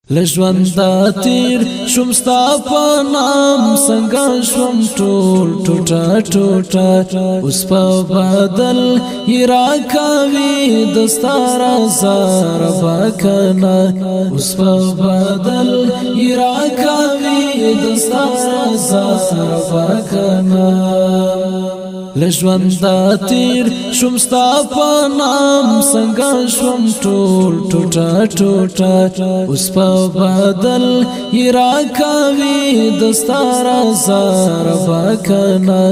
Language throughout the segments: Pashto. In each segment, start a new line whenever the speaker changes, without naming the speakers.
لژوندا تیر شوم ستا په نام څنګه شوم ټول ټوټه ټوټه اوس په بدل یې راکوي دستا رضا ربا کنه اوس په بدل یې راکوي دستا رضا ربا کنه لژوندا تیر شوم ستا په نام څنګه شوم ټول ټوټه ټوټه اوس په بدل یې راکوي دستا رضا ربا کنه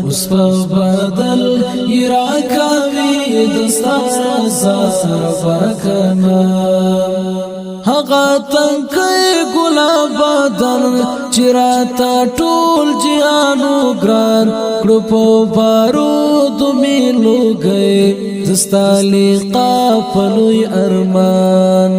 اوس په بدل یې راکوي دستا رضا ربا کنه هغه تنکي ګلاب بدن چې راته ټول جهانو ګران کړو په بارود مې لوګي دستا لیقا په لوی ارمان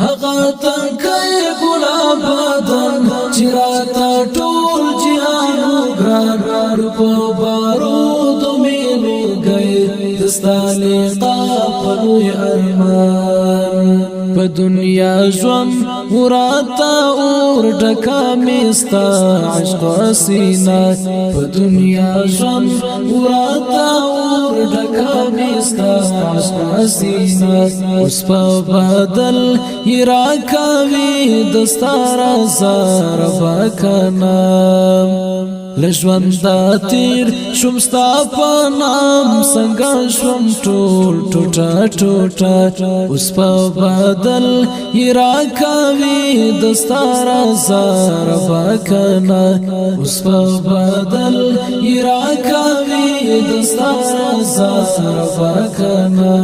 هغه تنکي ګلاب بدن چې راته ټول جهانو ګران کړو په بارود مې لوګي دستا لیقا په لوی ارمان په دنیا ژوند وراته اور ډکا مستا عشق سینا په دنیا ژوند وراته اور ډکا مستا عشق سینا اوس په بدل یې راکوي دستا رضا ربا کنه لژوندا تیر شوم ستا په نام څنګه شوم ټول ټوټه ټوټه اوس په بدل یې راکوي دستا رضا ربا کنه اوس په بدل یې راکوي دستا رضا ربا کنه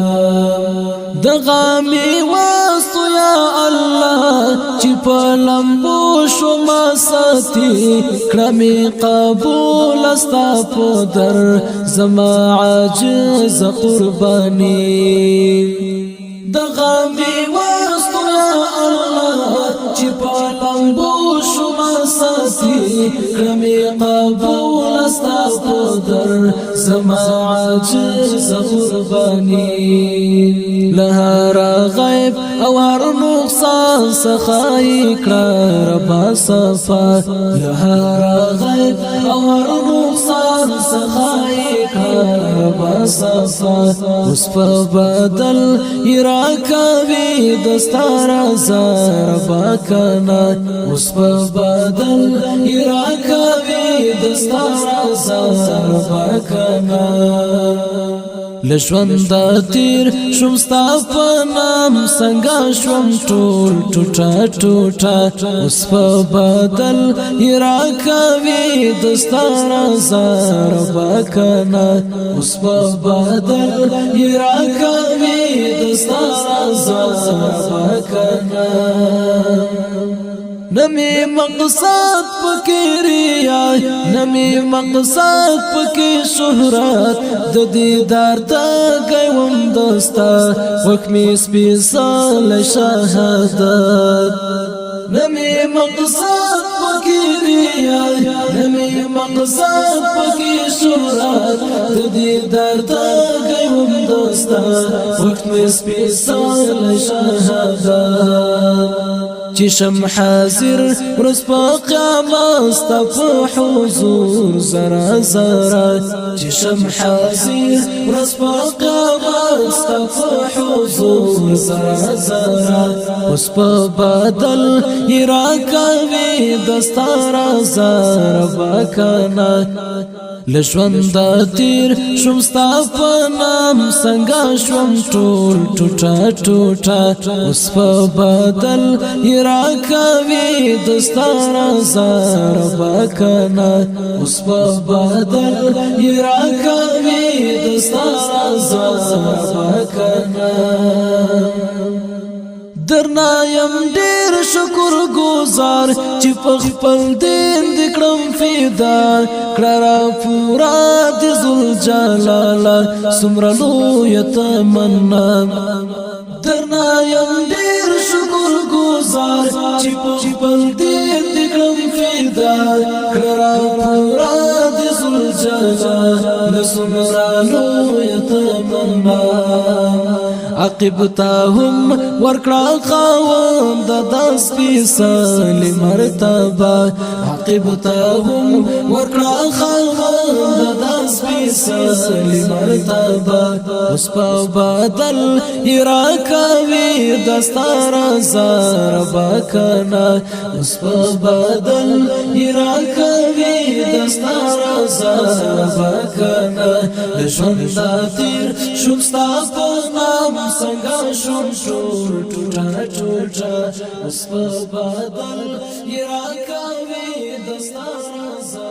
دغه می واسطو یا الله چې په لمبو شوما ساتي کړمې قبول استا په در زما عاجز قرباني دغه می واسطو یا الله چې په لمبو شوما ساتي کړمې قبول استا په در زما عاجز قرباني لهر غیب او هر نقصان سخای کړه ربا صفا لهر غیب او هر نقصان سخای کړه ربا صفا اوس په بدل یې راکوي دستا رضا ربا کنه اوس په بدل یې راکوي دستا رضا ربا کنه لژوندا تیر شوم ستا په نام څنګه شوم ټول ټوټه ټوټه اوس په بدل یې راکوي دستا رضا ربا کنه اوس په بدل یې راکوي دستا رضا ربا کنه نمی مقصد پکی ریا نمی مقصد پکی شهرت د دیدار تا گیوم دستا وکمی سپیسال شهادت نمی مقصد پکی ریا نمی مقصد پکی شهرت د دیدار تا گیوم دستا وکمی سپیسال شهادت چشم حاضر ورځ په قیامت ستا په حضور زرا زرا چشم حاضر ورځ په قیامت ستا په حضور زرا زرا اوس په بدل یې راکوي دستا رضا ربا کنه لژوندا تیر شوم ستا په نام څنګه شوم ټول ټوټه ټوټه اوس په بدل یې راکوي دستا رضا ربا کنه اوس په بدل یې راکوي دستا رضا ربا کنه درنا یم ډیر شکر گزار چې په خپل دین د کړم فدا کړه پورا د ذل جلال سمره لوی تمنا درنا یم ډیر شکر گزار چې په خپل دین د کړم فدا کړه پورا د ذل جلال سمره لوی تمنا عقبتهم ورکړه خاوند د سپیڅلی مرتبه عقب ته هم ورکړه خاوند د سپیڅلی مرتبه اوس په بدل یې راکوي دستا رضا ربه کنه اوس په بدل یې راکوي دستا رضا ربه کنه د ژوند دا تیر شوم ستا په نام څنګه شوم ټوټه ټوټه اوس په بدل یې راکوي دستا رضا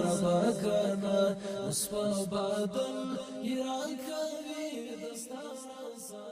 ربه کنه اوس په بدل یې راکوي دستا رضا